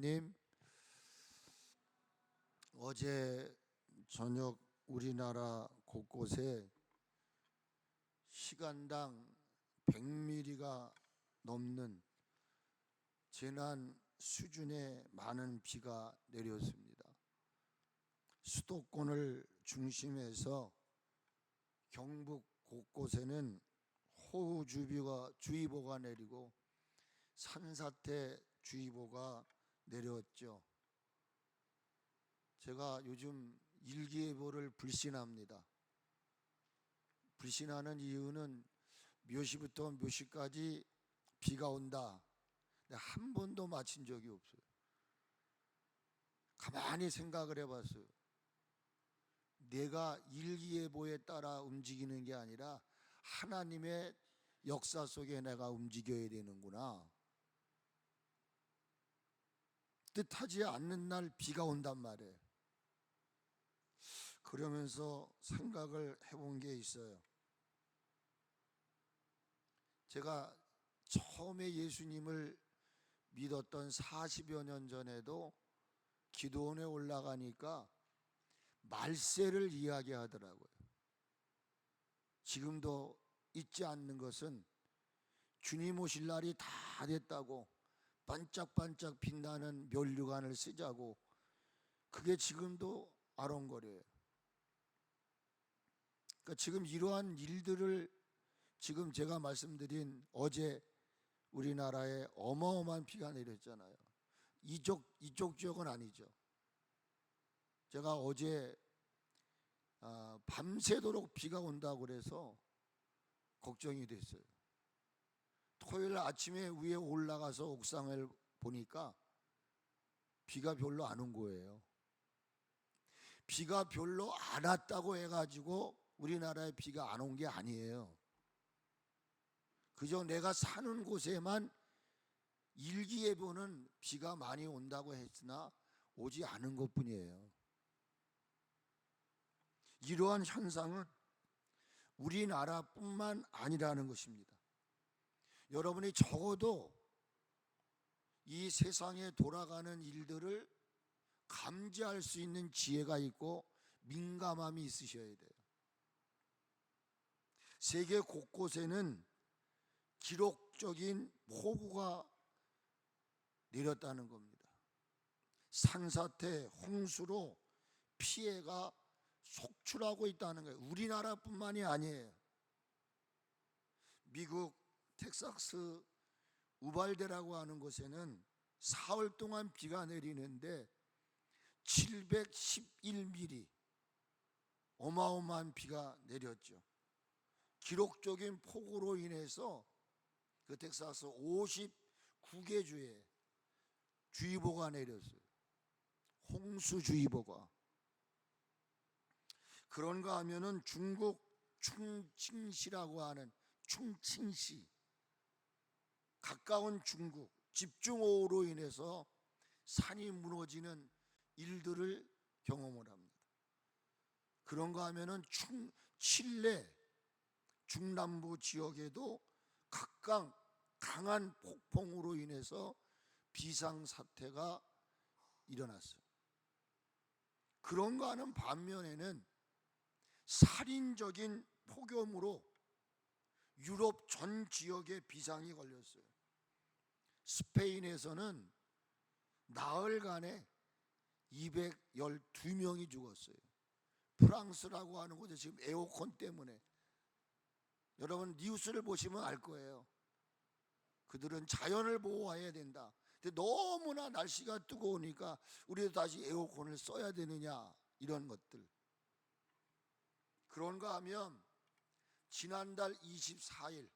님, 어제 저녁 우리나라 곳곳에 시간당 100mm가 넘는 재난 수준의 많은 비가 내렸습니다. 수도권을 중심해서 경북 곳곳에는 호우주의보가 내리고 산사태주의보가 내렸죠. 제가 요즘 일기예보를 불신합니다. 불신하는 이유는 몇 시부터 몇 시까지 비가 온다. 근데 한 번도 맞힌 적이 없어요. 가만히 생각을 해봤어요. 내가 일기예보에 따라 움직이는 게 아니라 하나님의 역사 속에 내가 움직여야 되는구나. 뜻하지 않는 날 비가 온단 말이에요. 그러면서 생각을 해본 게 있어요. 제가 처음에 예수님을 믿었던 40여 년 전에도 기도원에 올라가니까 말세를 이야기하더라고요. 지금도 잊지 않는 것은 주님 오실 날이 다 됐다고 반짝반짝 빛나는 면류관을 쓰자고, 그게 지금도 아롱거려요. 그러니까 지금 이러한 일들을, 지금 제가 말씀드린 어제 우리나라에 어마어마한 비가 내렸잖아요. 이쪽 지역은 아니죠. 제가 어제 밤새도록 비가 온다고 그래서 걱정이 됐어요. 토요일 아침에 위에 올라가서 옥상을 보니까 비가 별로 안 온 거예요. 비가 별로 안 왔다고 해가지고 우리나라에 비가 안 온 게 아니에요. 그저 내가 사는 곳에만 일기예보는 비가 많이 온다고 했으나 오지 않은 것뿐이에요. 이러한 현상은 우리나라뿐만 아니라는 것입니다. 여러분이 적어도 이 세상에 돌아가는 일들을 감지할 수 있는 지혜가 있고 민감함이 있으셔야 돼요. 세계 곳곳에는 기록적인 폭우가 내렸다는 겁니다. 산사태, 홍수로 피해가 속출하고 있다는 거예요. 우리나라뿐만이 아니에요. 미국 텍사스 우발데라고 하는 곳에는 사흘 동안 비가 내리는데 711mm 어마어마한 비가 내렸죠. 기록적인 폭우로 인해서 그 텍사스 59개 주에 주의보가 내렸어요. 홍수주의보가. 그런가 하면은 중국 충칭시라고 하는 충칭시, 가까운 중국, 집중호우로 인해서 산이 무너지는 일들을 경험을 합니다. 그런가 하면은 칠레 중남부 지역에도 각각 강한 폭풍으로 인해서 비상사태가 일어났어요. 그런가 하는 반면에는 살인적인 폭염으로 유럽 전 지역에 비상이 걸렸어요. 스페인에서는 나흘간에 212명이 죽었어요. 프랑스라고 하는 곳에 지금 에어컨 때문에, 여러분 뉴스를 보시면 알 거예요. 그들은 자연을 보호해야 된다. 근데 너무나 날씨가 뜨거우니까 우리도 다시 에어컨을 써야 되느냐, 이런 것들. 그런가 하면 지난달 24일,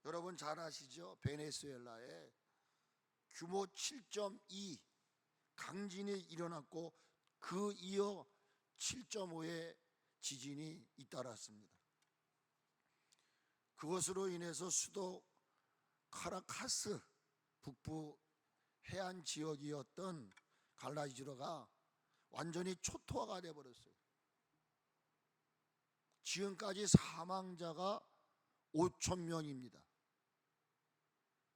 여러분 잘 아시죠? 베네수엘라에 규모 7.2 강진이 일어났고 그 이어 7.5의 지진이 잇따랐습니다. 그것으로 인해서 수도 카라카스 북부 해안 지역이었던 갈라이즈로가 완전히 초토화가 되어버렸어요. 지금까지 사망자가 5,000명입니다.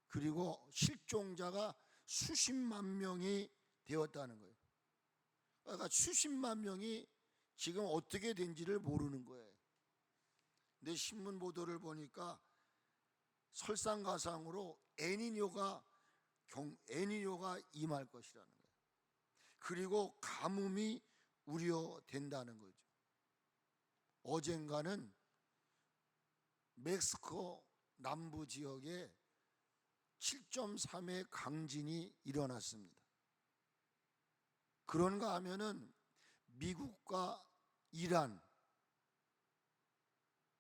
그리고 실종자가 수십만 명이 되었다는 거예요. 그러니까 수십만 명이 지금 어떻게 된지를 모르는 거예요. 근데 신문 보도를 보니까 설상가상으로 에니뇨가 임할 것이라는 거예요. 그리고 가뭄이 우려된다는 거죠. 어젠가는 멕시코 남부 지역에 7.3의 강진이 일어났습니다. 그런가 하면은 미국과 이란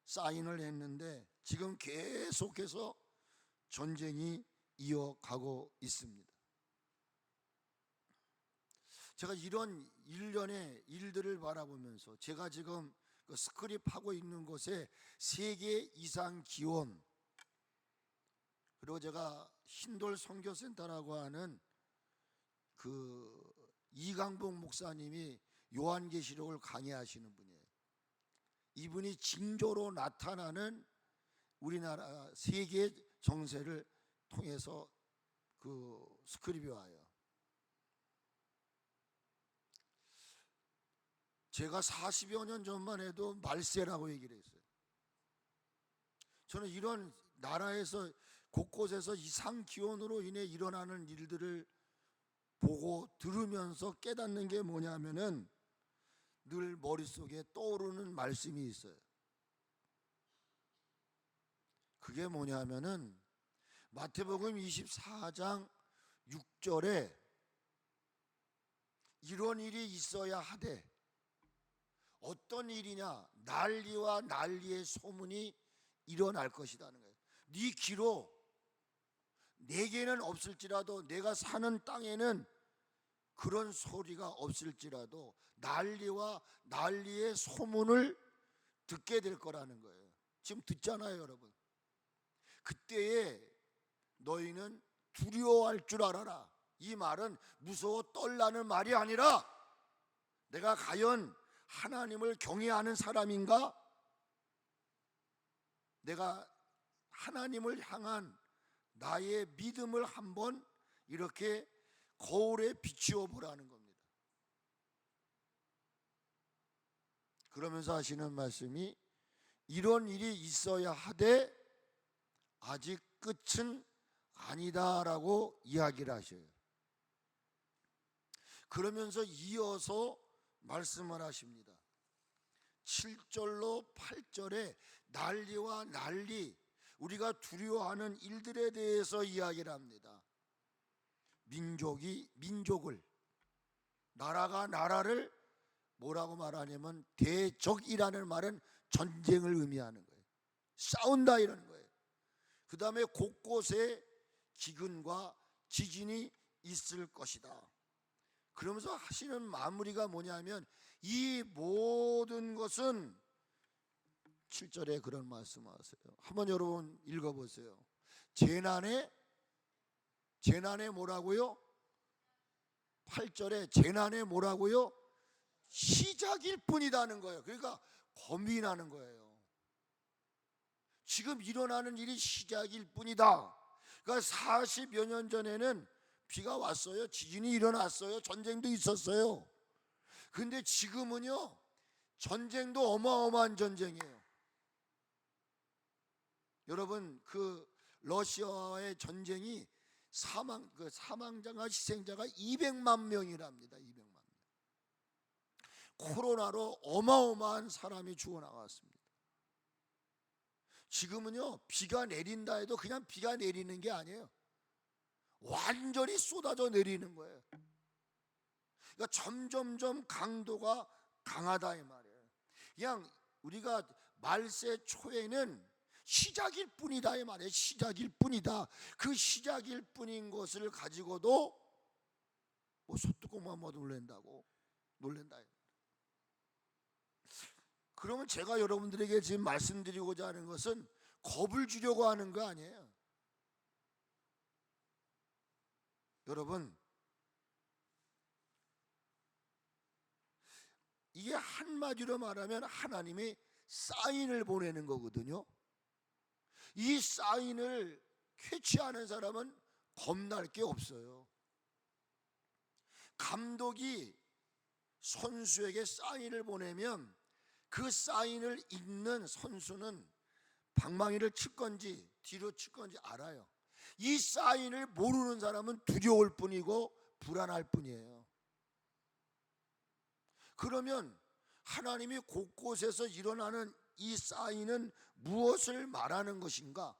사인을 했는데 지금 계속해서 전쟁이 이어가고 있습니다. 제가 이런 일련의 일들을 바라보면서 제가 지금 그 스크립하고 있는 곳에 세계 이상 기원, 그리고 제가 흰돌 선교센터라고 하는 그 이강복 목사님이 요한계시록을 강의하시는 분이에요. 이분이 징조로 나타나는 우리나라 세계 정세를 통해서 그 스크립이 와요. 제가 40여 년 전만 해도 말세라고 얘기를 했어요. 저는 이런 나라에서 곳곳에서 이상 기온으로 인해 일어나는 일들을 보고 들으면서 깨닫는 게 뭐냐면은 늘 머릿속에 떠오르는 말씀이 있어요. 그게 뭐냐면은 마태복음 24장 6절에 이런 일이 있어야 하되, 어떤 일이냐, 난리와 난리의 소문이 일어날 것이라는 거예요. 네 귀로 내게는 없을지라도, 내가 사는 땅에는 그런 소리가 없을지라도 난리와 난리의 소문을 듣게 될 거라는 거예요. 지금 듣잖아요, 여러분. 그때에 너희는 두려워할 줄 알아라. 이 말은 무서워 떨라는 말이 아니라 내가 과연 하나님을 경외하는 사람인가? 내가 하나님을 향한 나의 믿음을 한번 이렇게 거울에 비추어 보라는 겁니다. 그러면서 하시는 말씀이 이런 일이 있어야 하되 아직 끝은 아니다라고 이야기를 하셔요. 그러면서 이어서 말씀을 하십니다. 7절로 8절에 난리와 난리, 우리가 두려워하는 일들에 대해서 이야기를 합니다. 민족이 민족을, 나라가 나라를 뭐라고 말하냐면 대적이라는 말은 전쟁을 의미하는 거예요. 싸운다 이라는 거예요. 그 다음에 곳곳에 기근과 지진이 있을 것이다. 그러면서 하시는 마무리가 뭐냐면 이 모든 것은 7절에 그런 말씀하세요. 한번 여러분 읽어보세요. 재난에 뭐라고요? 8절에 재난에 뭐라고요? 시작일 뿐이라는 거예요. 그러니까 고민하는 거예요. 지금 일어나는 일이 시작일 뿐이다. 그러니까 40여 년 전에는 비가 왔어요. 지진이 일어났어요. 전쟁도 있었어요. 근데 지금은요, 전쟁도 어마어마한 전쟁이에요. 여러분, 그 러시아와의 전쟁이 사망자가 희생자가 200만 명이랍니다. 200만 명. 코로나로 어마어마한 사람이 죽어나갔습니다. 지금은요, 비가 내린다 해도 그냥 비가 내리는 게 아니에요. 완전히 쏟아져 내리는 거예요. 그러니까 점점점 강도가 강하다 이 말이에요. 그냥 우리가 말세 초에는 시작일 뿐이다 이 말이에요. 시작일 뿐이다. 그 시작일 뿐인 것을 가지고도 뭐 소뚜껑만 뭐 놀란다. 그러면 제가 여러분들에게 지금 말씀드리고자 하는 것은 겁을 주려고 하는 거 아니에요. 여러분, 이게 한마디로 말하면 하나님이 사인을 보내는 거거든요. 이 사인을 캐치하는 사람은 겁날 게 없어요. 감독이 선수에게 사인을 보내면 그 사인을 읽는 선수는 방망이를 칠 건지 뒤로 칠 건지 알아요. 이 사인을 모르는 사람은 두려울 뿐이고 불안할 뿐이에요. 그러면 하나님이 곳곳에서 일어나는 이 사인은 무엇을 말하는 것인가?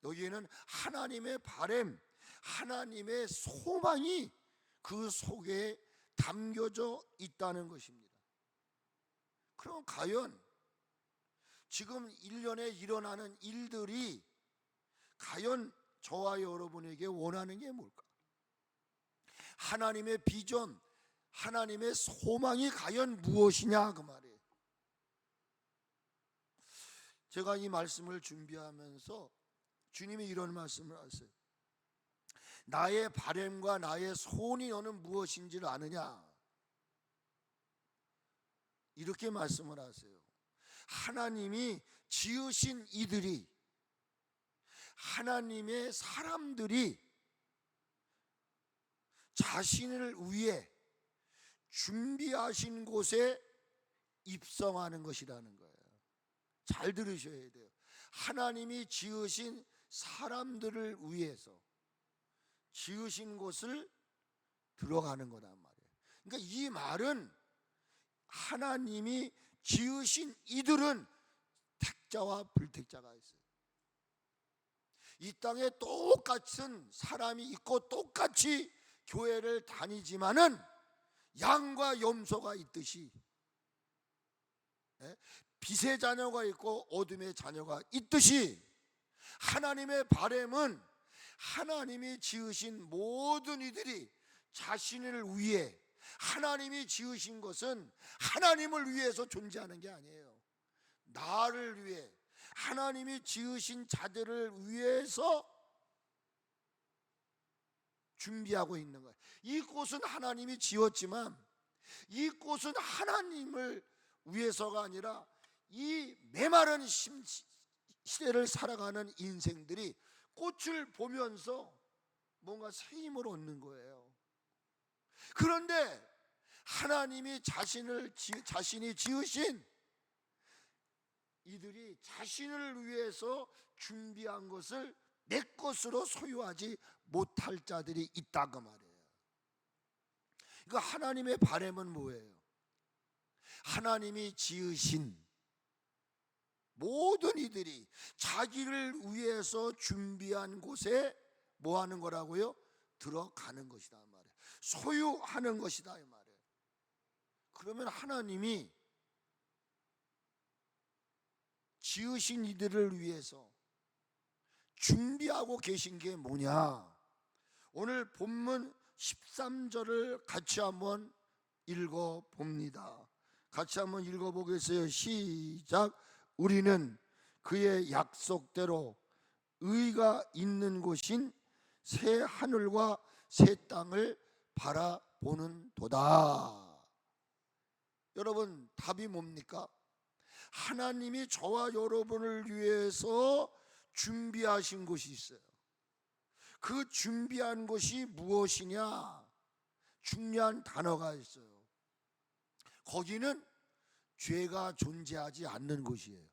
여기에는 하나님의 바람, 하나님의 소망이 그 속에 담겨져 있다는 것입니다. 그럼 과연 지금 1년에 일어나는 일들이 과연 저와 여러분에게 원하는 게 뭘까? 하나님의 비전, 하나님의 소망이 과연 무엇이냐 그 말이에요. 제가 이 말씀을 준비하면서 주님이 이런 말씀을 하세요. 나의 바람과 나의 소원이 너는 무엇인지를 아느냐? 이렇게 말씀을 하세요. 하나님이 지으신 이들이, 하나님의 사람들이 자신을 위해 준비하신 곳에 입성하는 것이라는 거예요. 잘 들으셔야 돼요. 하나님이 지으신 사람들을 위해서 지으신 곳을 들어가는 거란 말이에요. 그러니까 이 말은 하나님이 지으신 이들은 택자와 불택자가 있어요. 이 땅에 똑같은 사람이 있고 똑같이 교회를 다니지만은 양과 염소가 있듯이 빛의 자녀가 있고 어둠의 자녀가 있듯이 하나님의 바람은 하나님이 지으신 모든 이들이 자신을 위해, 하나님이 지으신 것은 하나님을 위해서 존재하는 게 아니에요. 나를 위해, 하나님이 지으신 자들을 위해서 준비하고 있는 거예요. 이 꽃은 하나님이 지었지만 이 꽃은 하나님을 위해서가 아니라 이 메마른 시대를 살아가는 인생들이 꽃을 보면서 뭔가 새 힘을 얻는 거예요. 그런데 하나님이 자신이 지으신 이들이 자신을 위해서 준비한 것을 내 것으로 소유하지 못할 자들이 있다 그 말이에요. 그러니까 하나님의 바람은 뭐예요? 하나님이 지으신 모든 이들이 자기를 위해서 준비한 곳에 뭐 하는 거라고요? 들어가는 것이다 말이에요. 소유하는 것이다 이 말이에요. 그러면 하나님이 지으신 이들을 위해서 준비하고 계신 게 뭐냐? 오늘 본문 13절을 같이 한번 읽어봅니다. 같이 한번 읽어보겠어요. 시작. 우리는 그의 약속대로 의가 있는 곳인 새 하늘과 새 땅을 바라보는 도다. 여러분, 답이 뭡니까? 하나님이 저와 여러분을 위해서 준비하신 곳이 있어요. 그 준비한 곳이 무엇이냐? 중요한 단어가 있어요. 거기는 죄가 존재하지 않는 곳이에요.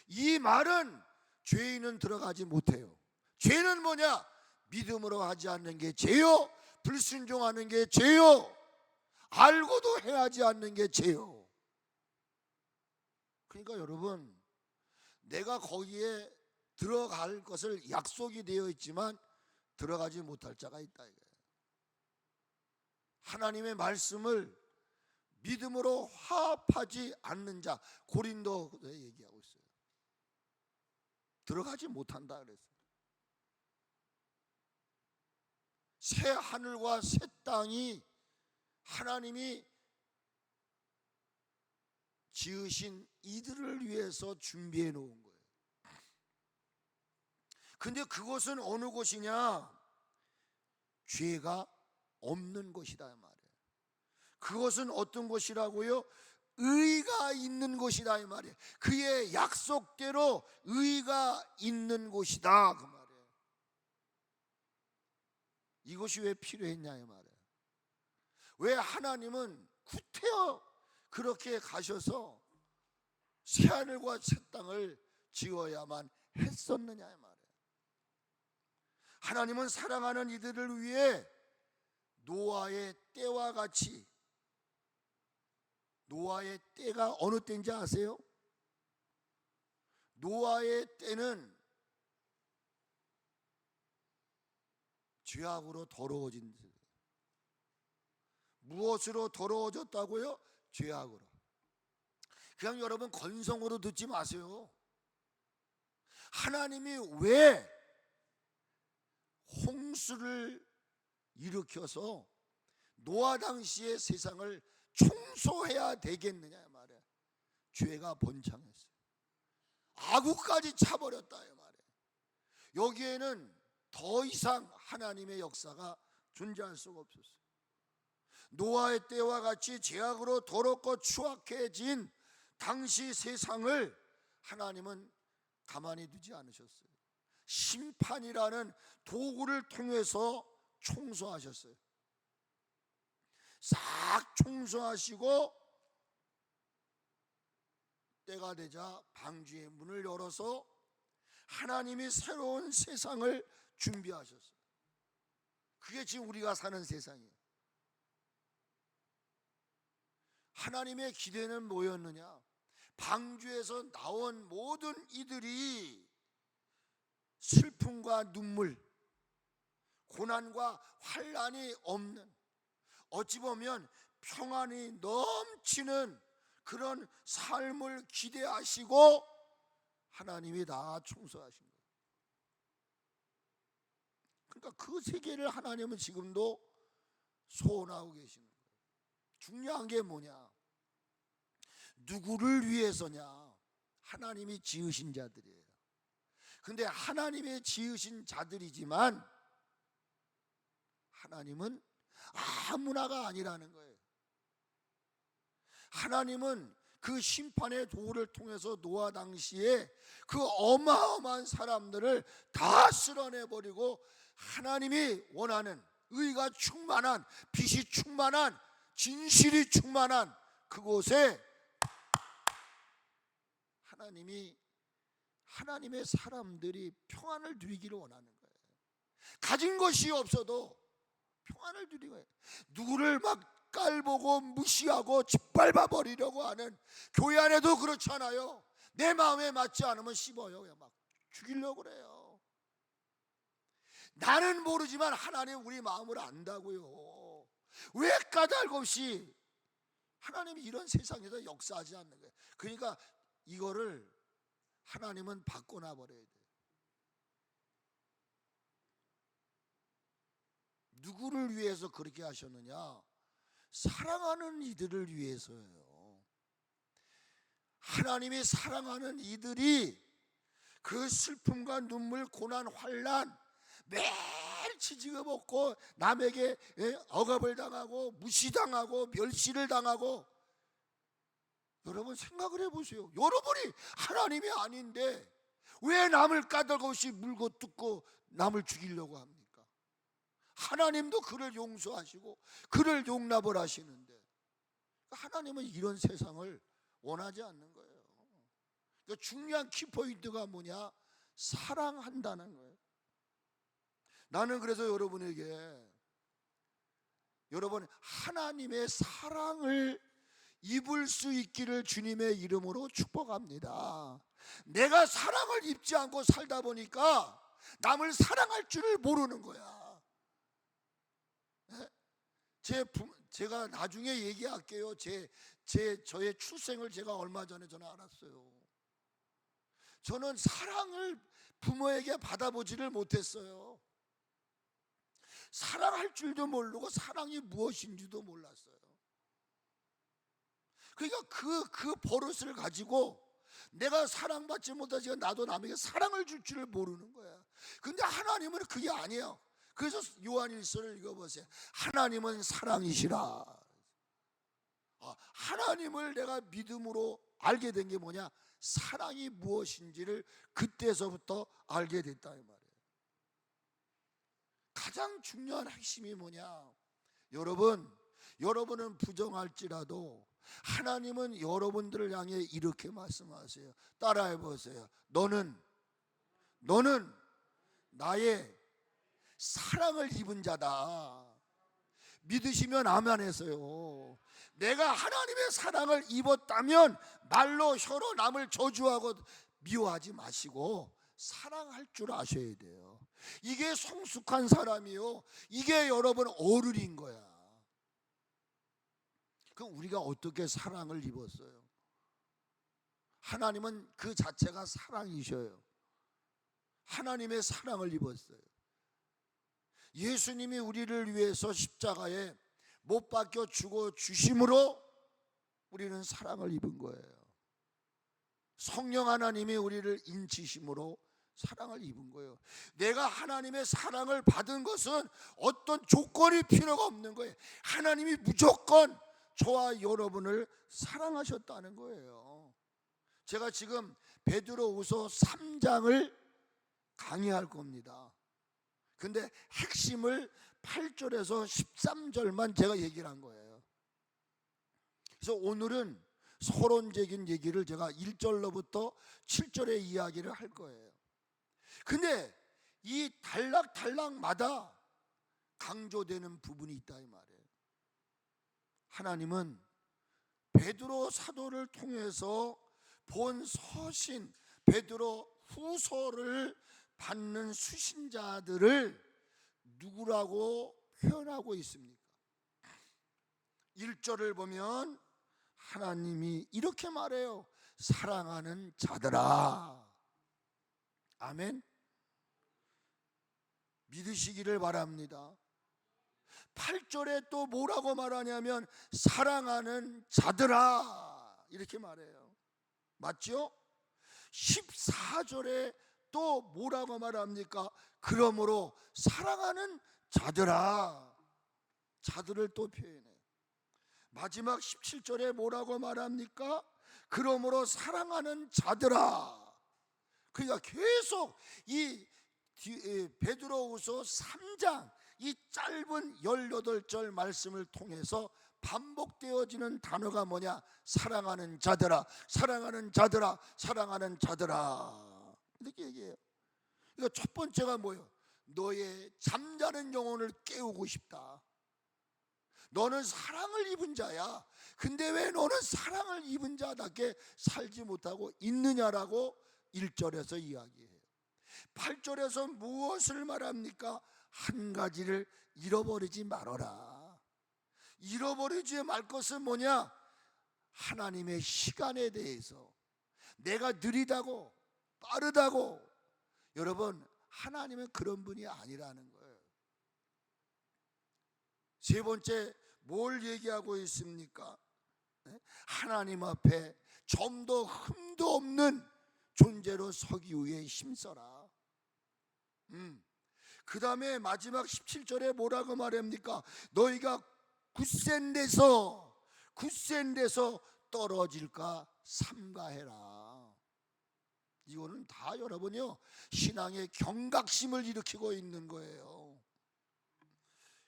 이 말은 죄인은 들어가지 못해요. 죄는 뭐냐? 믿음으로 하지 않는 게 죄요, 불순종하는 게 죄요, 알고도 행하지 않는 게 죄요. 그러니까 여러분, 내가 거기에 들어갈 것을 약속이 되어 있지만 들어가지 못할 자가 있다 이거예요. 하나님의 말씀을 믿음으로 화합하지 않는 자, 고린도에 얘기하고 있어요. 들어가지 못한다 그랬어요. 새 하늘과 새 땅이 하나님이 지으신 이들을 위해서 준비해 놓은 거예요. 근데 그곳은 어느 곳이냐? 죄가 없는 곳이다 말이에요. 그것은 어떤 곳이라고요? 의가 있는 곳이다 이 말이에요. 그의 약속대로 의가 있는 곳이다 그 말이에요. 이것이 왜 필요했냐 이 말이에요. 왜 하나님은 구태여 그렇게 가셔서 새하늘과 새 땅을 지어야만 했었느냐 이 말이에요. 하나님은 사랑하는 이들을 위해 노아의 때와 같이, 노아의 때가 어느 때인지 아세요? 노아의 때는 죄악으로 더러워진, 무엇으로 더러워졌다고요? 죄악으로. 그냥 여러분 건성으로 듣지 마세요. 하나님이 왜 홍수를 일으켜서 노아 당시의 세상을 청소해야 되겠느냐 말이야. 죄가 번창했어요. 아구까지 차버렸다 말이야. 여기에는 더 이상 하나님의 역사가 존재할 수가 없었어요. 노아의 때와 같이 죄악으로 더럽고 추악해진 당시 세상을 하나님은 가만히 두지 않으셨어요. 심판이라는 도구를 통해서 청소하셨어요. 싹 청소하시고 때가 되자 방주의 문을 열어서 하나님이 새로운 세상을 준비하셨어요. 그게 지금 우리가 사는 세상이에요. 하나님의 기대는 뭐였느냐? 방주에서 나온 모든 이들이 슬픔과 눈물, 고난과 환난이 없는, 어찌 보면 평안이 넘치는 그런 삶을 기대하시고 하나님이 다 청소하신 거예요. 그러니까 그 세계를 하나님은 지금도 소원하고 계시는 거예요. 중요한 게 뭐냐? 누구를 위해서냐? 하나님이 지으신 자들이에요. 근데 하나님의 지으신 자들이지만 하나님은 아무나가 아니라는 거예요. 하나님은 그 심판의 도를 통해서 노아 당시에 그 어마어마한 사람들을 다 쓸어내버리고 하나님이 원하는 의가 충만한, 빛이 충만한, 진실이 충만한 그곳에 하나님의 사람들이 평안을 누리기를 원하는 거예요. 가진 것이 없어도 평안을 누리고, 누구를 막 깔보고 무시하고 짓밟아 버리려고 하는 교회 안에도 그렇잖아요. 내 마음에 맞지 않으면 씹어요. 그냥 막 죽이려고 그래요. 나는 모르지만 하나님 우리 마음을 안다고요. 왜 까닭 없이 하나님이 이런 세상에서 역사하지 않는 거예요. 그러니까 이거를 하나님은 바꿔놔 버려야 돼요. 누구를 위해서 그렇게 하셨느냐? 사랑하는 이들을 위해서예요. 하나님이 사랑하는 이들이 그 슬픔과 눈물, 고난, 환난 매일 지지고 먹고 남에게 억압을 당하고 무시당하고 멸시를 당하고, 여러분 생각을 해보세요. 여러분이 하나님이 아닌데 왜 남을 까닭없이 물고 뜯고 남을 죽이려고 합니까? 하나님도 그를 용서하시고 그를 용납을 하시는데 하나님은 이런 세상을 원하지 않는 거예요. 그러니까 중요한 키포인트가 뭐냐? 사랑한다는 거예요. 나는 그래서 여러분에게, 여러분 하나님의 사랑을 입을 수 있기를 주님의 이름으로 축복합니다. 내가 사랑을 입지 않고 살다 보니까 남을 사랑할 줄을 모르는 거야. 제가 나중에 얘기할게요. 저의 출생을 제가 얼마 전에 저는 알았어요. 저는 사랑을 부모에게 받아보지를 못했어요. 사랑할 줄도 모르고 사랑이 무엇인지도 몰랐어요. 그러니까 그 버릇을 가지고 내가 사랑받지 못하지만 나도 남에게 사랑을 줄 줄을 모르는 거야. 근데 하나님은 그게 아니에요. 그래서 요한일서를 읽어보세요. 하나님은 사랑이시라. 하나님을 내가 믿음으로 알게 된 게 뭐냐? 사랑이 무엇인지를 그때서부터 알게 됐다 이 말이에요. 가장 중요한 핵심이 뭐냐? 여러분은 부정할지라도 하나님은 여러분들을 향해 이렇게 말씀하세요. 따라해 보세요. 너는 나의 사랑을 입은 자다. 믿으시면 아멘 하세요. 내가 하나님의 사랑을 입었다면 말로 혀로 남을 저주하고 미워하지 마시고 사랑할 줄 아셔야 돼요. 이게 성숙한 사람이요, 이게 여러분 어른인 거야. 그럼 우리가 어떻게 사랑을 입었어요? 하나님은 그 자체가 사랑이셔요. 하나님의 사랑을 입었어요. 예수님이 우리를 위해서 십자가에 못 박혀 죽어 주심으로 우리는 사랑을 입은 거예요. 성령 하나님이 우리를 인치심으로 사랑을 입은 거예요. 내가 하나님의 사랑을 받은 것은 어떤 조건이 필요가 없는 거예요. 하나님이 무조건 저와 여러분을 사랑하셨다는 거예요. 제가 지금 베드로후서 3장을 강의할 겁니다. 근데 핵심을 8절에서 13절만 제가 얘기를 한 거예요. 그래서 오늘은 서론적인 얘기를 제가 1절로부터 7절의 이야기를 할 거예요. 근데 이 단락마다 강조되는 부분이 있다 이 말이에요. 하나님은 베드로 사도를 통해서 본 서신 베드로 후서를 받는 수신자들을 누구라고 표현하고 있습니까? 1절을 보면 하나님이 이렇게 말해요. 사랑하는 자들아. 아멘. 믿으시기를 바랍니다. 8절에 또 뭐라고 말하냐면 사랑하는 자들아 이렇게 말해요. 맞죠? 14절에 또 뭐라고 말합니까? 그러므로 사랑하는 자들아. 자들을 또 표현해요. 마지막 17절에 뭐라고 말합니까? 그러므로 사랑하는 자들아. 그러니까 계속 이 베드로후서 3장 이 짧은 18절 말씀을 통해서 반복되어지는 단어가 뭐냐? 사랑하는 자들아, 사랑하는 자들아, 사랑하는 자들아 이렇게 얘기해요. 그러니까 첫 번째가 뭐예요? 너의 잠자는 영혼을 깨우고 싶다. 너는 사랑을 입은 자야. 근데 왜 너는 사랑을 입은 자답게 살지 못하고 있느냐라고 1절에서 이야기해요. 8절에서 무엇을 말합니까? 한 가지를 잃어버리지 말아라. 잃어버리지 말 것은 뭐냐? 하나님의 시간에 대해서. 내가 느리다고 빠르다고, 여러분 하나님은 그런 분이 아니라는 거예요. 세 번째 뭘 얘기하고 있습니까? 하나님 앞에 좀 더 흠도 없는 존재로 서기 위해 힘써라. 그 다음에 마지막 17절에 뭐라고 말합니까? 너희가 굳센 데서 떨어질까 삼가해라. 이거는 다 여러분이요 신앙의 경각심을 일으키고 있는 거예요.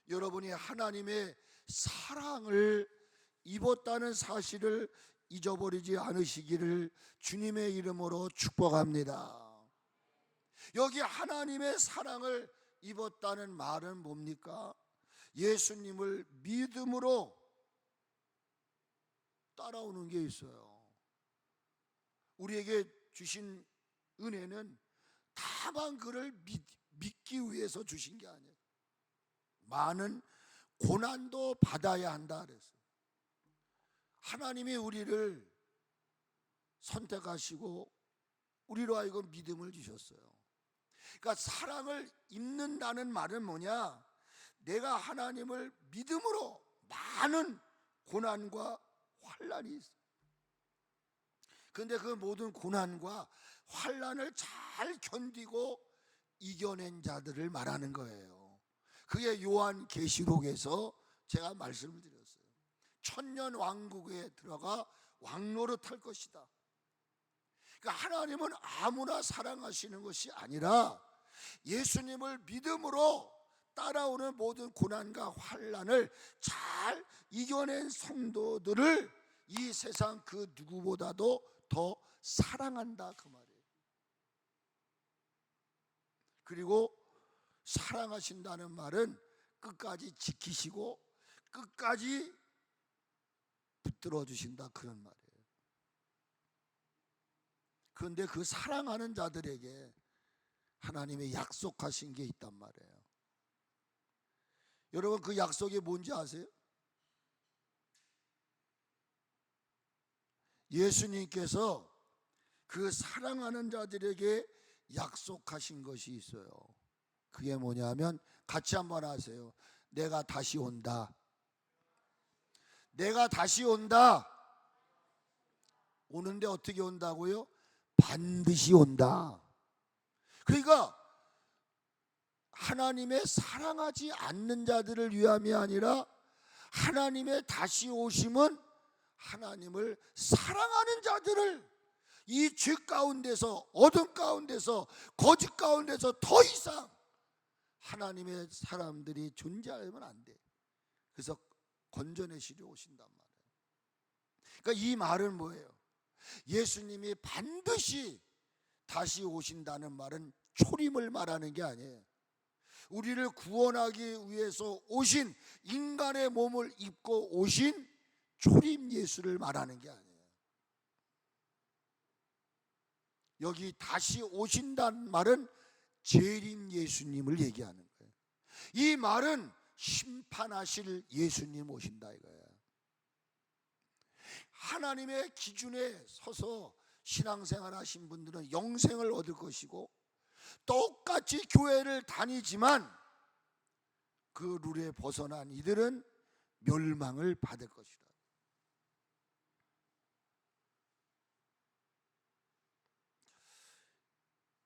여러분이 하나님의 사랑을 입었다는 사실을 잊어버리지 않으시기를 주님의 이름으로 축복합니다. 여기 하나님의 사랑을 입었다는 말은 뭡니까? 예수님을 믿음으로 따라오는 게 있어요. 우리에게 주신 은혜는 다만 그를 믿기 위해서 주신 게 아니에요. 많은 고난도 받아야 한다 그랬어요. 하나님이 우리를 선택하시고 우리로 하여금 믿음을 주셨어요. 그러니까 사랑을 입는다는 말은 뭐냐? 내가 하나님을 믿음으로 많은 고난과 환난이 있어요. 그런데 그 모든 고난과 환난을 잘 견디고 이겨낸 자들을 말하는 거예요. 그게 요한계시록에서 제가 말씀을 드렸어요. 천년 왕국에 들어가 왕노릇할 것이다. 그러니까 하나님은 아무나 사랑하시는 것이 아니라 예수님을 믿음으로 따라오는 모든 고난과 환난을 잘 이겨낸 성도들을 이 세상 그 누구보다도 더 사랑한다 그 말이에요. 그리고 사랑하신다는 말은 끝까지 지키시고 끝까지 붙들어 주신다 그런 말이에요. 그런데 그 사랑하는 자들에게 하나님의 약속하신 게 있단 말이에요. 여러분 그 약속이 뭔지 아세요? 예수님께서 그 사랑하는 자들에게 약속하신 것이 있어요. 그게 뭐냐면 같이 한번 하세요. 내가 다시 온다. 내가 다시 온다. 오는데 어떻게 온다고요? 반드시 온다. 그러니까 하나님의 사랑하지 않는 자들을 위함이 아니라 하나님의 다시 오심은 하나님을 사랑하는 자들을 이 죄 가운데서 어둠 가운데서 거짓 가운데서 더 이상 하나님의 사람들이 존재하면 안 돼. 그래서 건져내시려 오신단 말이에요. 그러니까 이 말은 뭐예요? 예수님이 반드시 다시 오신다는 말은 초림을 말하는 게 아니에요. 우리를 구원하기 위해서 오신 인간의 몸을 입고 오신 초림 예수를 말하는 게 아니에요. 여기 다시 오신다는 말은 재림 예수님을 얘기하는 거예요. 이 말은 심판하실 예수님 오신다 이거예요. 하나님의 기준에 서서 신앙생활 하신 분들은 영생을 얻을 것이고 똑같이 교회를 다니지만 그 룰에 벗어난 이들은 멸망을 받을 것이다.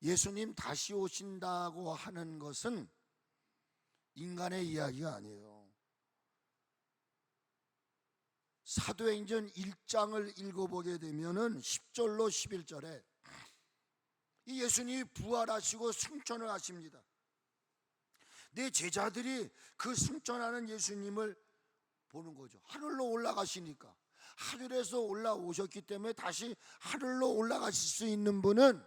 예수님 다시 오신다고 하는 것은 인간의 이야기가 아니에요. 사도행전 1장을 읽어보게 되면은 10절로 11절에 이 예수님이 부활하시고 승천을 하십니다. 내 제자들이 그 승천하는 예수님을 보는 거죠. 하늘로 올라가시니까 하늘에서 올라오셨기 때문에 다시 하늘로 올라가실 수 있는 분은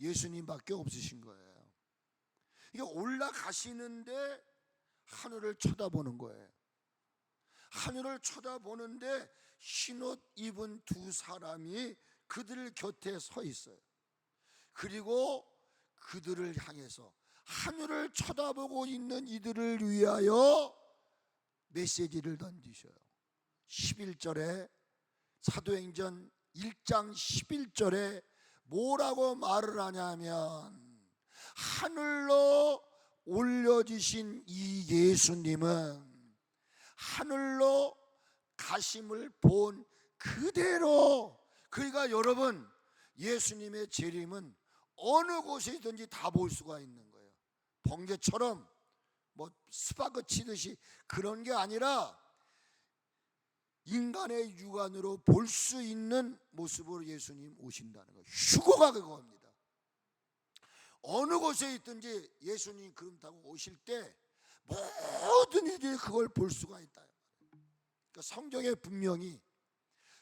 예수님밖에 없으신 거예요. 이게 올라가시는데 하늘을 쳐다보는 거예요. 하늘을 쳐다보는데 흰옷 입은 두 사람이 그들 곁에 서 있어요. 그리고 그들을 향해서 하늘을 쳐다보고 있는 이들을 위하여 메시지를 던지셔요. 11절에 사도행전 1장 11절에 뭐라고 말을 하냐면 하늘로 올려지신 이 예수님은 하늘로 가심을 본 그대로, 그러니까 여러분 예수님의 재림은 어느 곳이든지 다 볼 수가 있는 거예요. 번개처럼 뭐 스파크 치듯이 그런 게 아니라 인간의 육안으로 볼 수 있는 모습으로 예수님 오신다는 거예요. 휴거가 그겁니다. 어느 곳에 있든지 예수님 구름 타고 오실 때 모든 이들이 그걸 볼 수가 있다. 그러니까 성경에 분명히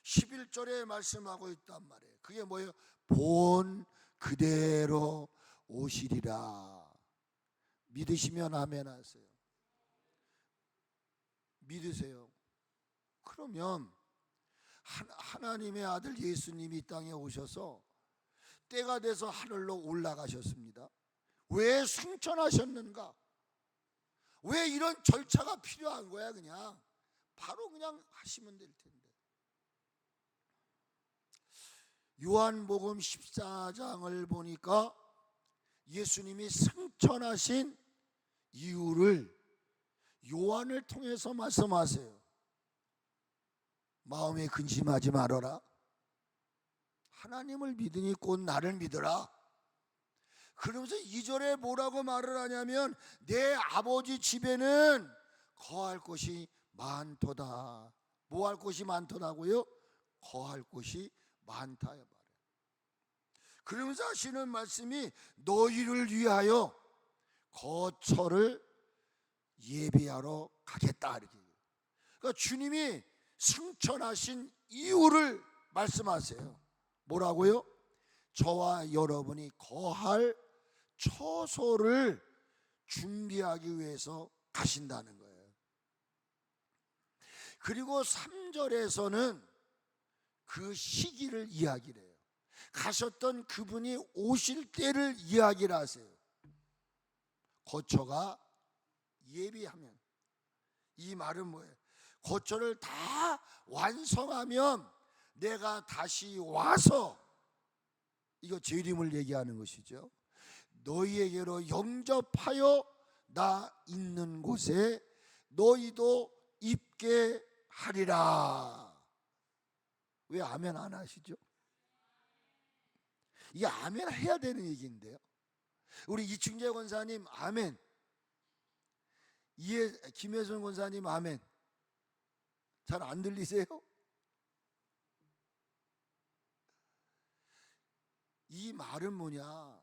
11절에 말씀하고 있단 말이에요. 그게 뭐예요? 본 그대로 오시리라. 믿으시면 아멘 하세요. 믿으세요. 그러면 하나님의 아들 예수님이 이 땅에 오셔서 때가 돼서 하늘로 올라가셨습니다. 왜 승천하셨는가? 왜 이런 절차가 필요한 거야? 그냥 바로 그냥 하시면 될 텐데. 요한복음 14장을 보니까 예수님이 승천하신 이유를 요한을 통해서 말씀하세요. 마음에 근심하지 말아라. 하나님을 믿으니 곧 나를 믿어라. 그러면서 2절에 뭐라고 말을 하냐면 내 아버지 집에는 거할 곳이 많도다. 뭐 할 곳이 많더라고요? 거할 곳이 많다 말이에요. 그러면서 하시는 말씀이 너희를 위하여 거처를 예배하러 가겠다 이렇게. 그러니까 주님이 승천하신 이유를 말씀하세요. 뭐라고요? 저와 여러분이 거할 처소를 준비하기 위해서 가신다는 거예요. 그리고 3절에서는 그 시기를 이야기를 해요. 가셨던 그분이 오실 때를 이야기를 하세요. 거처가 예비하면, 이 말은 뭐예요? 거처를 다 완성하면 내가 다시 와서, 이거 재림을 얘기하는 것이죠. 너희에게로 영접하여 나 있는 곳에 너희도 입게 하리라. 왜 아멘 안 하시죠? 이게 아멘 해야 되는 얘기인데요. 우리 이충재 권사님 아멘, 김혜선 권사님 아멘. 잘 안 들리세요? 이 말은 뭐냐?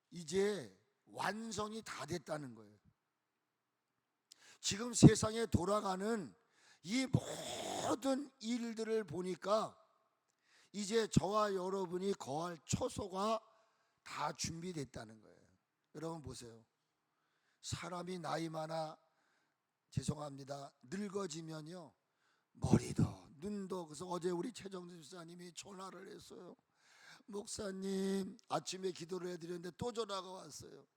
이제 완성이 다 됐다는 거예요. 지금 세상에 돌아가는 이 모든 일들을 보니까 이제 저와 여러분이 거할 처소가 다 준비됐다는 거예요. 여러분 보세요. 사람이 나이 많아, 죄송합니다, 늙어지면요, 머리도 눈도. 그래서 어제 우리 최정수 집사님이 전화를 했어요. 목사님, 아침에 기도를 해드렸는데 또 전화가 왔어요.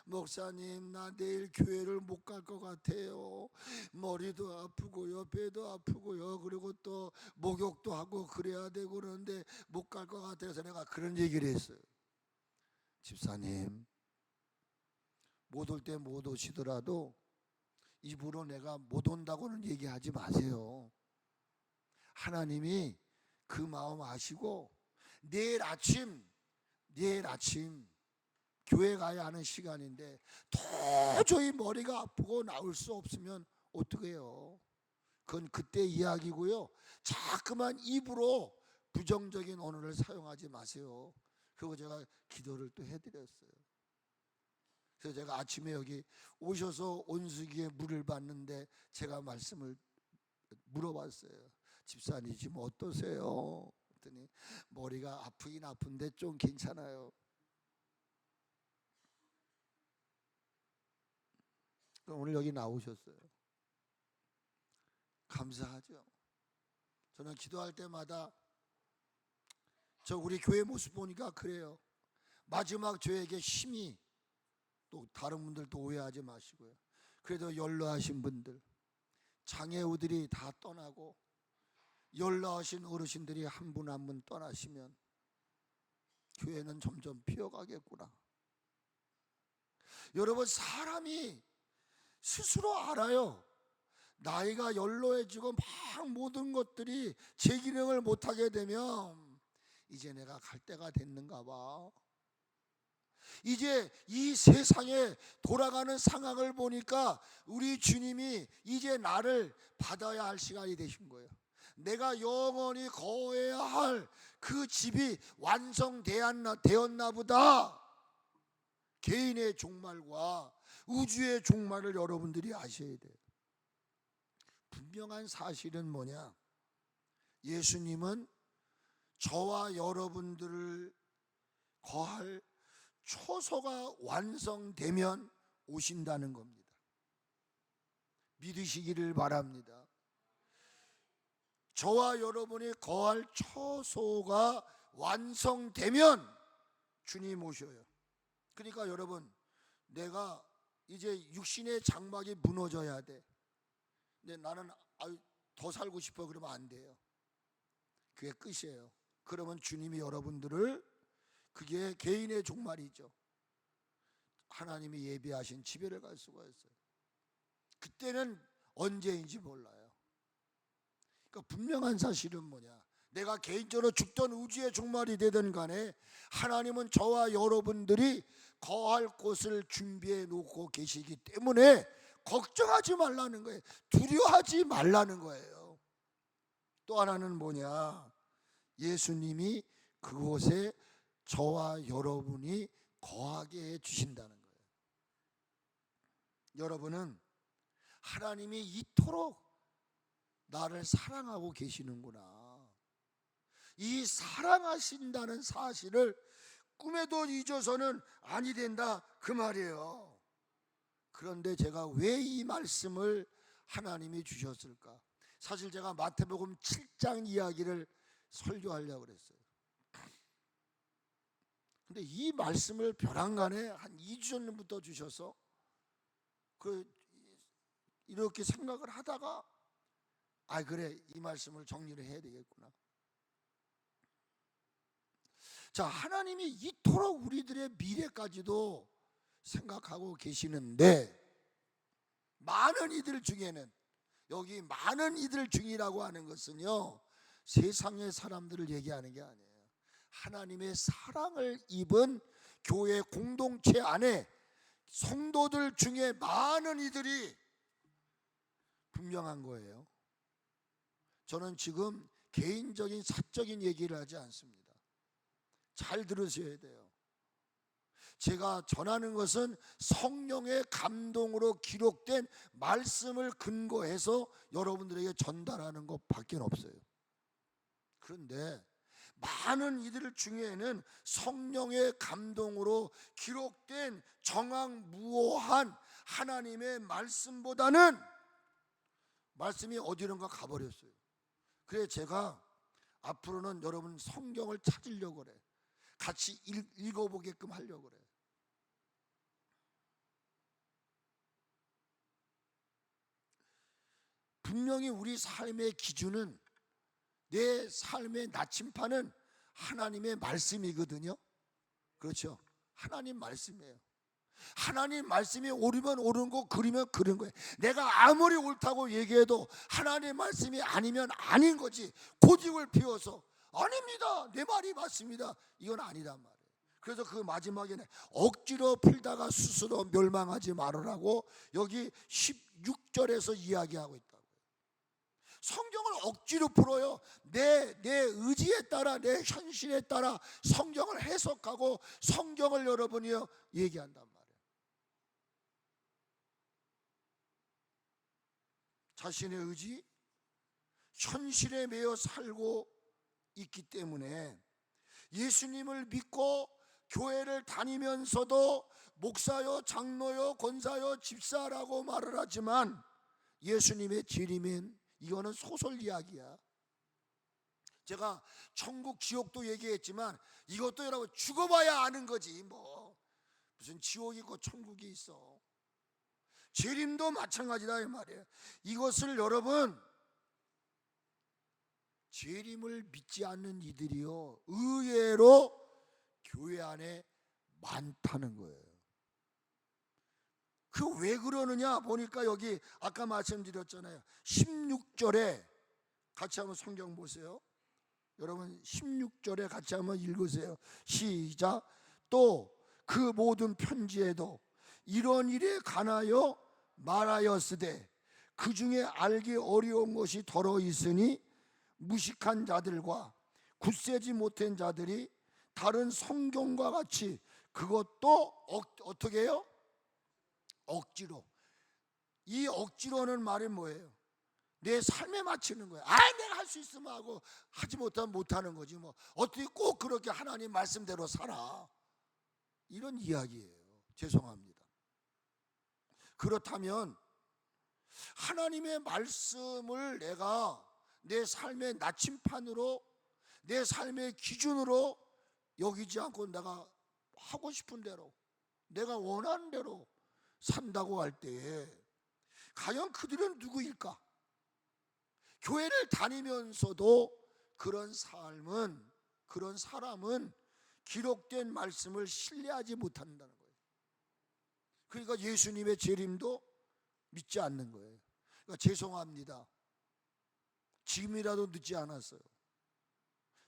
목사님, 나 내일 교회를 못 갈 것 같아요. 머리도 아프고요, 배도 아프고요, 그리고 또 목욕도 하고 그래야 되고 그러는데 못 갈 것 같아서 내가 그런 얘기를 했어요. 집사님, 못 올 때 못 오시더라도 입으로 내가 못 온다고는 얘기하지 마세요. 하나님이 그 마음 아시고 내일 아침 교회 가야 하는 시간인데 도저히 머리가 아프고 나올 수 없으면 어떡해요? 그건 그때 이야기고요. 자꾸만 입으로 부정적인 언어를 사용하지 마세요. 그리고 제가 기도를 또 해드렸어요. 그래서 제가 아침에 여기 오셔서 온수기에 물을 받는데 제가 말씀을 물어봤어요. 집사님 지금 어떠세요? 그랬더니 머리가 아프긴 아픈데 좀 괜찮아요. 오늘 여기 나오셨어요. 감사하죠. 저는 기도할 때마다 저 우리 교회 모습 보니까 그래요. 마지막 저에게 힘이, 또 다른 분들도 오해하지 마시고요. 그래도 연로하신 분들, 장애우들이 다 떠나고 연로하신 어르신들이 한 분 한 분 떠나시면 교회는 점점 피어가겠구나. 여러분, 사람이 스스로 알아요. 나이가 연로해지고 막 모든 것들이 제 기능을 못하게 되면 이제 내가 갈 때가 됐는가 봐. 이제 이 세상에 돌아가는 상황을 보니까 우리 주님이 이제 나를 받아야 할 시간이 되신 거예요. 내가 영원히 거해야 할 그 집이 완성되었나 보다. 개인의 종말과 우주의 종말을 여러분들이 아셔야 돼요. 분명한 사실은 뭐냐? 예수님은 저와 여러분들을 거할 처소가 완성되면 오신다는 겁니다. 믿으시기를 바랍니다. 저와 여러분이 거할 처소가 완성되면 주님 오셔요. 그러니까 여러분, 내가 이제 육신의 장막이 무너져야 돼. 근데 나는 더 살고 싶어 그러면 안 돼요. 그게 끝이에요. 그러면 주님이 여러분들을, 그게 개인의 종말이죠. 하나님이 예비하신 집에를 갈 수가 있어요. 그때는 언제인지 몰라요. 그러니까 분명한 사실은 뭐냐? 내가 개인적으로 죽던 우주의 종말이 되든 간에 하나님은 저와 여러분들이 거할 곳을 준비해 놓고 계시기 때문에 걱정하지 말라는 거예요. 두려워하지 말라는 거예요. 또 하나는 뭐냐? 예수님이 그곳에 저와 여러분이 거하게 해 주신다는 거예요. 여러분은 하나님이 이토록 나를 사랑하고 계시는구나. 이 사랑하신다는 사실을 꿈에도 잊어서는 아니 된다 그 말이에요. 그런데 제가 왜 이 말씀을 하나님이 주셨을까? 사실 제가 마태복음 7장 이야기를 설교하려고 그랬어요. 근데 이 말씀을 벼랑간에 한 2주 전부터 주셔서 이렇게 생각을 하다가 그래, 이 말씀을 정리를 해야 되겠구나. 자, 하나님이 이토록 우리들의 미래까지도 생각하고 계시는데, 많은 이들 중에는, 여기 많은 이들 중이라고 하는 것은요, 세상의 사람들을 얘기하는 게 아니에요. 하나님의 사랑을 입은 교회 공동체 안에 성도들 중에 많은 이들이 분명한 거예요. 저는 지금 개인적인 사적인 얘기를 하지 않습니다. 잘 들으셔야 돼요. 제가 전하는 것은 성령의 감동으로 기록된 말씀을 근거해서 여러분들에게 전달하는 것밖에 없어요. 그런데 많은 이들 중에는 성령의 감동으로 기록된 정확무오한 하나님의 말씀보다는 말씀이 어디론가 가버렸어요. 그래서 제가 앞으로는 여러분 성경을 찾으려고 그래. 같이 읽어보게끔 하려고 그래. 분명히 우리 삶의 기준은, 내 삶의 나침판은 하나님의 말씀이거든요. 그렇죠? 하나님 말씀이에요. 하나님 말씀이 옳으면 옳은 거, 그리면 그런 거예요. 내가 아무리 옳다고 얘기해도 하나님 말씀이 아니면 아닌 거지. 고집을 피워서 아닙니다, 내 말이 맞습니다, 이건 아니란 말이에요. 그래서 그 마지막에는 억지로 풀다가 스스로 멸망하지 말으라고 여기 16절에서 이야기하고 있다고요. 성경을 억지로 풀어요. 내 의지에 따라, 내 현실에 따라 성경을 해석하고 성경을 여러분이 얘기한단 말이에요. 자신의 의지, 현실에 매여 살고 있기 때문에 예수님을 믿고 교회를 다니면서도 목사요, 장로요, 권사요, 집사라고 말을 하지만 예수님의 재림은 이거는 소설 이야기야. 제가 천국 지옥도 얘기했지만 이것도 여러분 죽어봐야 아는 거지. 뭐 무슨 지옥이 있고 천국이 있어. 재림도 마찬가지다 이 말이에요. 이것을 여러분, 재림을 믿지 않는 이들이요 의외로 교회 안에 많다는 거예요. 그 왜 그러느냐 보니까 여기 아까 말씀드렸잖아요. 16절에 같이 한번 성경 보세요. 여러분 16절에 같이 한번 읽으세요. 시작. 또 그 모든 편지에도 이런 일에 관하여 말하였으되 그 중에 알기 어려운 것이 더러 있으니 무식한 자들과 굳세지 못한 자들이 다른 성경과 같이 그것도 어떻게 해요? 억지로. 이 억지로는 말이 뭐예요? 내 삶에 맞추는 거예요. 내가 할 수 있으면 하고 하지 못하면 못하는 거지 뭐. 어떻게 꼭 그렇게 하나님 말씀대로 살아, 이런 이야기예요. 죄송합니다. 그렇다면 하나님의 말씀을 내가 내 삶의 나침판으로, 내 삶의 기준으로 여기지 않고 내가 하고 싶은 대로, 내가 원하는 대로 산다고 할 때에 과연 그들은 누구일까? 교회를 다니면서도 그런 삶은, 그런 사람은 기록된 말씀을 신뢰하지 못한다는 거예요. 그러니까 예수님의 재림도 믿지 않는 거예요. 그러니까 죄송합니다. 지금이라도 늦지 않았어요.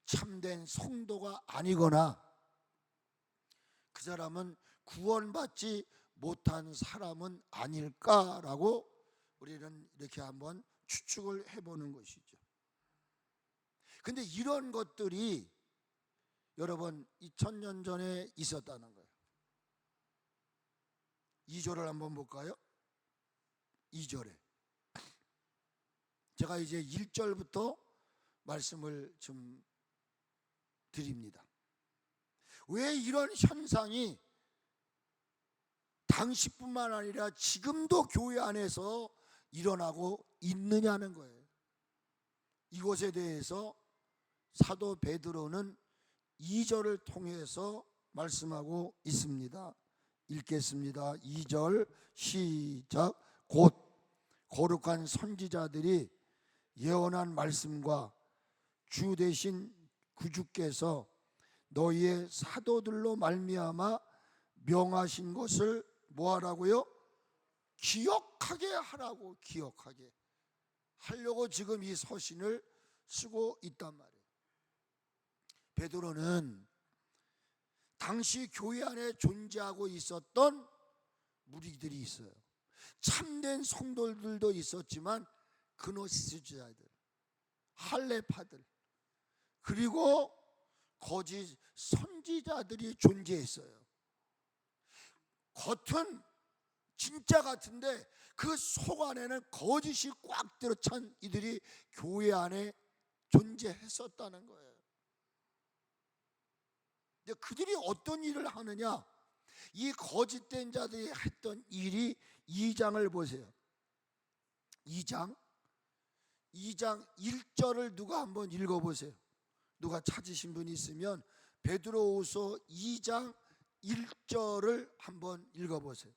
참된 성도가 아니거나 그 사람은 구원받지 못한 사람은 아닐까라고 우리는 이렇게 한번 추측을 해보는 것이죠. 근데 이런 것들이 여러분 2000년 전에 있었다는 거예요. 2절을 한번 볼까요? 2절에 제가 이제 1절부터 말씀을 좀 드립니다. 왜 이런 현상이 당시뿐만 아니라 지금도 교회 안에서 일어나고 있느냐는 거예요. 이것에 대해서 사도 베드로는 2절을 통해서 말씀하고 있습니다. 읽겠습니다. 2절 시작. 곧 거룩한 선지자들이 예언한 말씀과 주 되신 구주께서 너희의 사도들로 말미암아 명하신 것을 뭐하라고요? 기억하게 하라고. 기억하게 하려고 지금 이 서신을 쓰고 있단 말이에요. 베드로는 당시 교회 안에 존재하고 있었던 무리들이 있어요. 참된 성도들도 있었지만 그노시스자들, 할례파들, 그리고 거짓 선지자들이 존재했어요. 겉은 진짜 같은데 그 속 안에는 거짓이 꽉 들어찬 이들이 교회 안에 존재했었다는 거예요. 근데 그들이 어떤 일을 하느냐? 이 거짓된 자들이 했던 일이 2장을 보세요. 2장 1절을 누가 한번 읽어보세요. 누가 찾으신 분이 있으면 베드로후서 2장 1절을 한번 읽어보세요.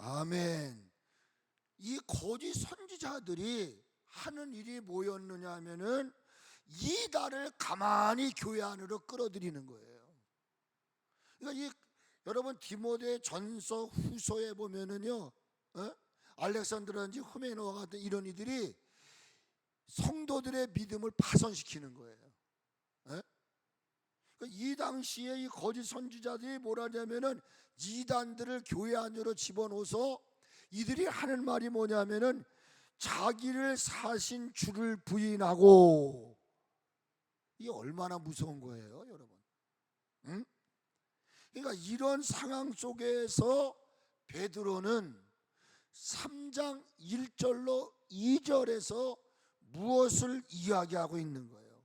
아멘. 이 거짓 선지자들이 하는 일이 뭐였느냐 하면은 이단을 가만히 교회 안으로 끌어들이는 거예요. 그러니까 여러분 디모데 전서 후서에 보면은요, 알렉산드라든지 후메노와 같은 이런 이들이 성도들의 믿음을 파손시키는 거예요. 그러니까 이 당시에 이 거짓 선지자들이 뭐라냐면은 이단들을 교회 안으로 집어넣어서 이들이 하는 말이 뭐냐면은 자기를 사신 주를 부인하고, 이게 얼마나 무서운 거예요, 여러분. 응? 그러니까 이런 상황 속에서 베드로는 3장 1절로 2절에서 무엇을 이야기하고 있는 거예요?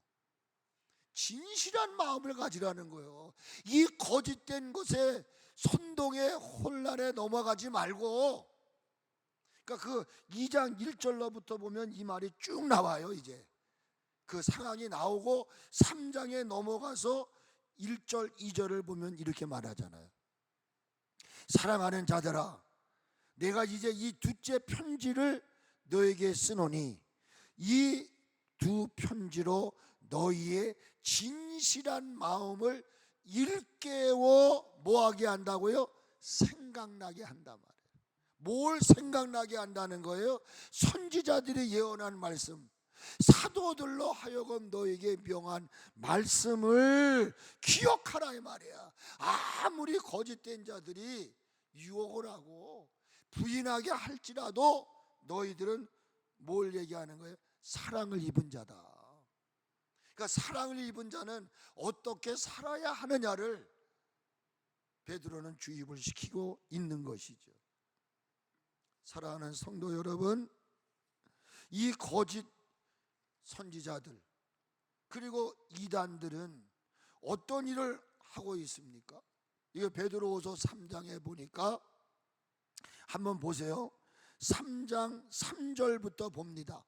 진실한 마음을 가지라는 거예요. 이 거짓된 것에 선동의 혼란에 넘어가지 말고, 그러니까 그 2장 1절로부터 보면 이 말이 쭉 나와요. 이제 그 상황이 나오고 3장에 넘어가서 1절 2절을 보면 이렇게 말하잖아요. 사랑하는 자들아, 내가 이제 이 둘째 편지를 너에게 쓰노니 이 두 편지로 너희의 진실한 마음을 일깨워 뭐하게 한다고요? 생각나게 한단 말이에요. 뭘 생각나게 한다는 거예요? 선지자들이 예언한 말씀, 사도들로 하여금 너에게 명한 말씀을 기억하라 이 말이야. 아무리 거짓된 자들이 유혹을 하고 부인하게 할지라도 너희들은 뭘 얘기하는 거예요? 사랑을 입은 자다. 그러니까 사랑을 입은 자는 어떻게 살아야 하느냐를 베드로는 주입을 시키고 있는 것이죠. 사랑하는 성도 여러분, 이 거짓 선지자들 그리고 이단들은 어떤 일을 하고 있습니까? 이거 베드로후서 3장에 보니까 한번 보세요. 3장 3절부터 봅니다.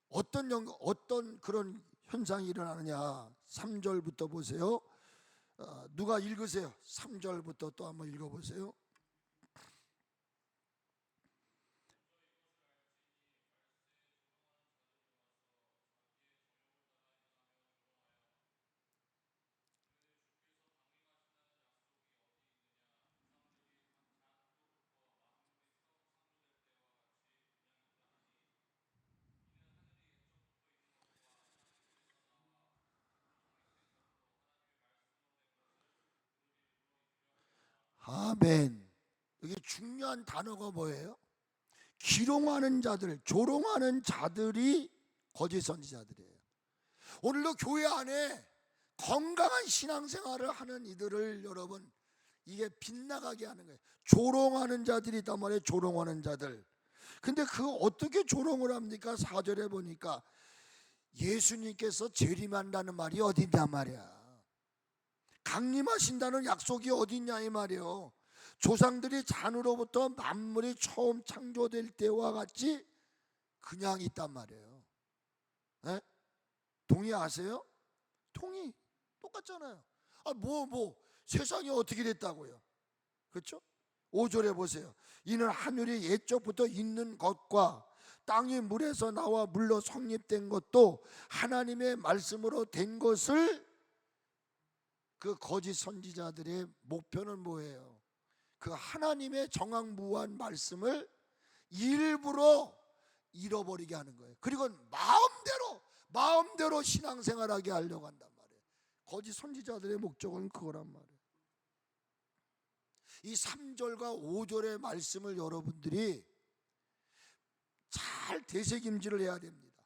어떤 그런 현상이 일어나느냐. 3절부터 보세요. 누가 읽으세요? 3절부터 또 한번 읽어보세요. 아멘. 여기 중요한 단어가 뭐예요? 기롱하는 자들, 조롱하는 자들이 거짓 선지자들이에요. 오늘도 교회 안에 건강한 신앙생활을 하는 이들을 여러분 이게 빗나가게 하는 거예요. 조롱하는 자들이 있단 말이에요. 조롱하는 자들. 근데 그 어떻게 조롱을 합니까? 4절에 보니까 예수님께서 재림한다는 말이 어딨냐 말이야. 강림하신다는 약속이 어딨냐 이 말이에요. 조상들이 잔으로부터 만물이 처음 창조될 때와 같이 그냥 있단 말이에요. 네? 동의하세요? 동의. 똑같잖아요. 세상이 어떻게 됐다고요? 그렇죠? 5절에 보세요. 이는 하늘이 옛적부터 있는 것과 땅이 물에서 나와 물로 성립된 것도 하나님의 말씀으로 된 것을, 그 거짓 선지자들의 목표는 뭐예요? 그 하나님의 정확무한 말씀을 일부러 잃어버리게 하는 거예요. 그리고 마음대로 신앙생활하게 하려고 한단 말이에요. 거짓 선지자들의 목적은 그거란 말이에요. 이 3절과 5절의 말씀을 여러분들이 잘 되새김질을 해야 됩니다.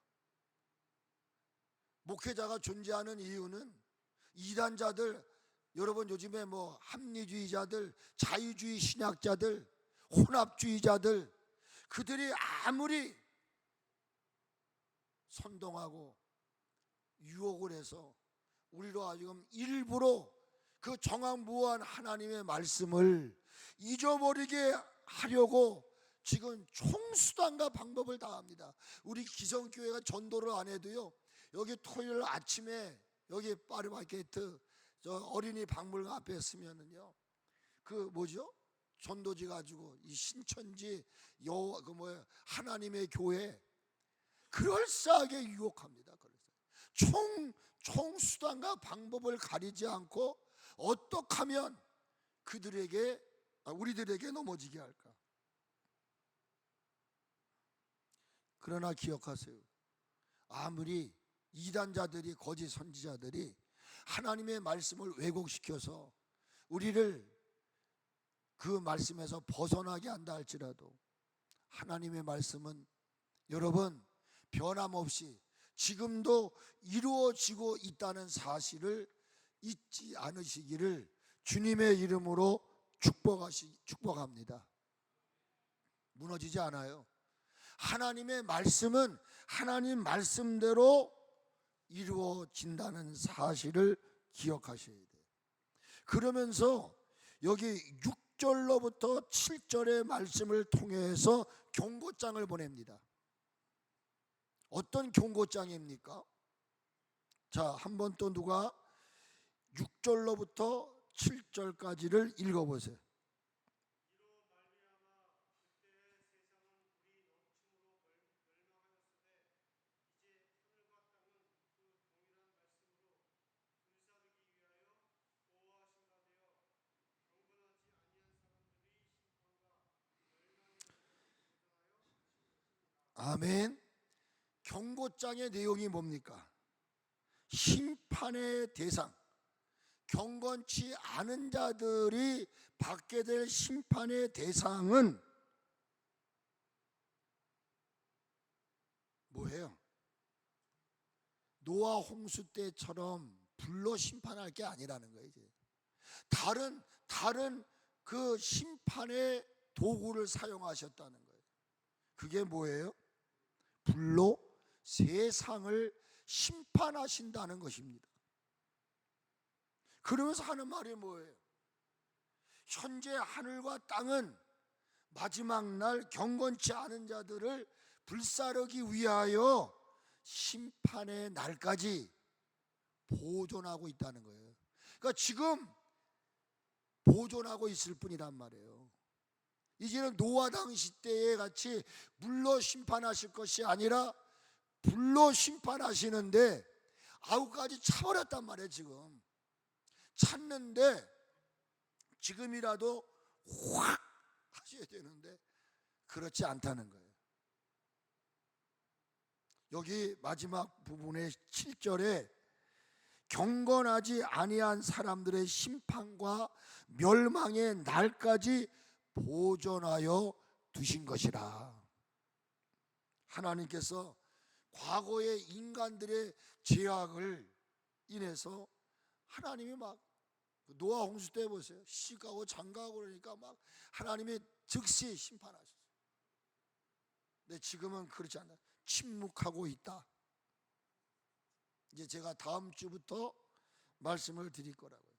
목회자가 존재하는 이유는 이단자들, 여러분 요즘에 합리주의자들, 자유주의 신학자들, 혼합주의자들, 그들이 아무리 선동하고 유혹을 해서 우리로 지금 일부러 그 정확무한 하나님의 말씀을 잊어버리게 하려고 지금 총수단과 방법을 다 합니다. 우리 기성교회가 전도를 안 해도요, 여기 토요일 아침에 여기 파리마켓 저 어린이 박물관 앞에 쓰면은요, 전도지 가지고 이 신천지 하나님의 교회 그럴싸하게 유혹합니다. 총수단과 방법을 가리지 않고 어떻게 하면 우리들에게 넘어지게 할까? 그러나 기억하세요. 아무리 이단자들이, 거짓 선지자들이 하나님의 말씀을 왜곡시켜서 우리를 그 말씀에서 벗어나게 한다 할지라도 하나님의 말씀은 여러분 변함없이 지금도 이루어지고 있다는 사실을 잊지 않으시기를 주님의 이름으로 축복합니다. 무너지지 않아요. 하나님의 말씀은 하나님 말씀대로 이루어진다는 사실을 기억하셔야 돼요. 그러면서 여기 6절로부터 7절의 말씀을 통해서 경고장을 보냅니다. 어떤 경고장입니까? 자, 한번 또 누가 6절로부터 7절까지를 읽어보세요. 아멘. 경고장의 내용이 뭡니까? 심판의 대상, 경건치 않은 자들이 받게 될 심판의 대상은 뭐예요? 노아 홍수 때처럼 불로 심판할 게 아니라는 거예요. 이제 다른 그 심판의 도구를 사용하셨다는 거예요. 그게 뭐예요? 불로 세상을 심판하신다는 것입니다. 그러면서 하는 말이 뭐예요? 현재 하늘과 땅은 마지막 날 경건치 않은 자들을 불사르기 위하여 심판의 날까지 보존하고 있다는 거예요. 그러니까 지금 보존하고 있을 뿐이란 말이에요. 이제는 노아 당시 때에 같이 물로 심판하실 것이 아니라 불로 심판하시는데 9가지 차버렸단 말이에요. 지금 찼는데 지금이라도 확 하셔야 되는데 그렇지 않다는 거예요. 여기 마지막 부분의 7절에 경건하지 아니한 사람들의 심판과 멸망의 날까지 보존하여 두신 것이라. 하나님께서 과거의 인간들의 죄악을 인해서 하나님이 막 노아 홍수 때 보세요. 시가고 장가고 그러니까 막 하나님이 즉시 심판하셨어요. 근데 지금은 그렇지 않아요. 침묵하고 있다. 이제 제가 다음 주부터 말씀을 드릴 거라고요.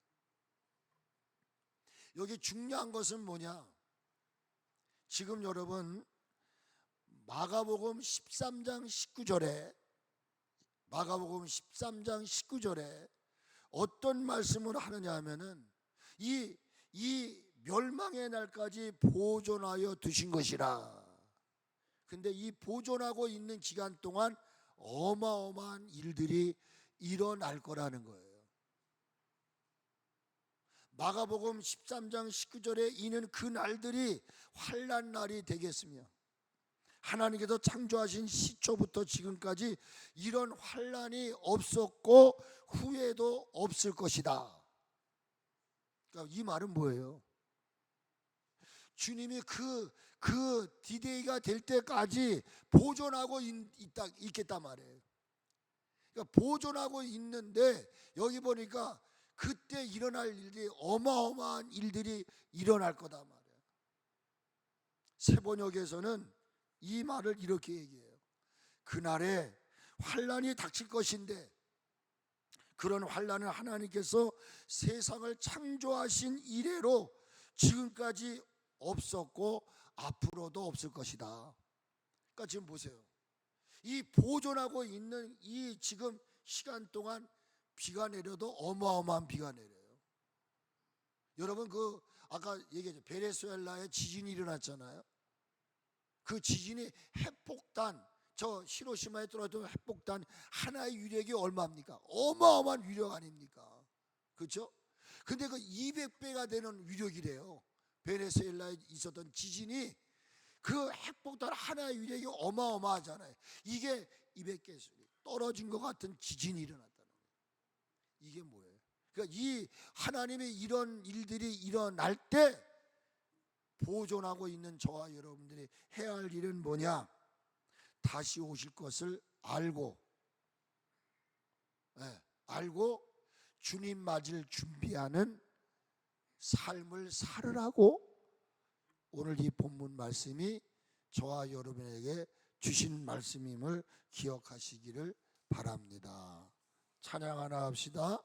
여기 중요한 것은 뭐냐? 지금 여러분 마가복음 13장 19절에 어떤 말씀을 하느냐 하면은 이 멸망의 날까지 보존하여 두신 것이라. 근데 이 보존하고 있는 기간 동안 어마어마한 일들이 일어날 거라는 거예요. 마가복음 13장 19절에 이는 그 날들이 환난 날이 되겠으며 하나님께서 창조하신 시초부터 지금까지 이런 환난이 없었고 후에도 없을 것이다. 그러니까 이 말은 뭐예요? 주님이 그 디데이가 될 때까지 보존하고 있겠단 말이에요. 그러니까 보존하고 있는데 여기 보니까 그때 일어날 일들이 어마어마한 일들이 일어날 거다 말이에요. 세번역에서는 이 말을 이렇게 얘기해요. 그날에 환난이 닥칠 것인데 그런 환난은 하나님께서 세상을 창조하신 이래로 지금까지 없었고 앞으로도 없을 것이다. 그러니까 지금 보세요. 이 보존하고 있는 이 지금 시간 동안 비가 내려도 어마어마한 비가 내려요. 여러분 그 아까 얘기했죠. 베네수엘라에 지진이 일어났잖아요. 그 지진이 핵폭탄, 저 히로시마에 떨어졌던 핵폭탄 하나의 위력이 얼마입니까? 어마어마한 위력 아닙니까? 그렇죠? 근데 그 200배가 되는 위력이래요. 베네수엘라에 있었던 지진이 그 핵폭탄 하나의 위력이 어마어마하잖아요. 이게 200개 떨어진 것 같은 지진이 일어났다는 거예요. 이게 뭐예요? 그러니까 이 하나님의 이런 일들이 일어날 때 보존하고 있는 저와 여러분들이 해야 할 일은 뭐냐? 다시 오실 것을 알고 주님 맞을 준비하는 삶을 살으라고 오늘 이 본문 말씀이 저와 여러분에게 주신 말씀임을 기억하시기를 바랍니다. 찬양 하나 합시다.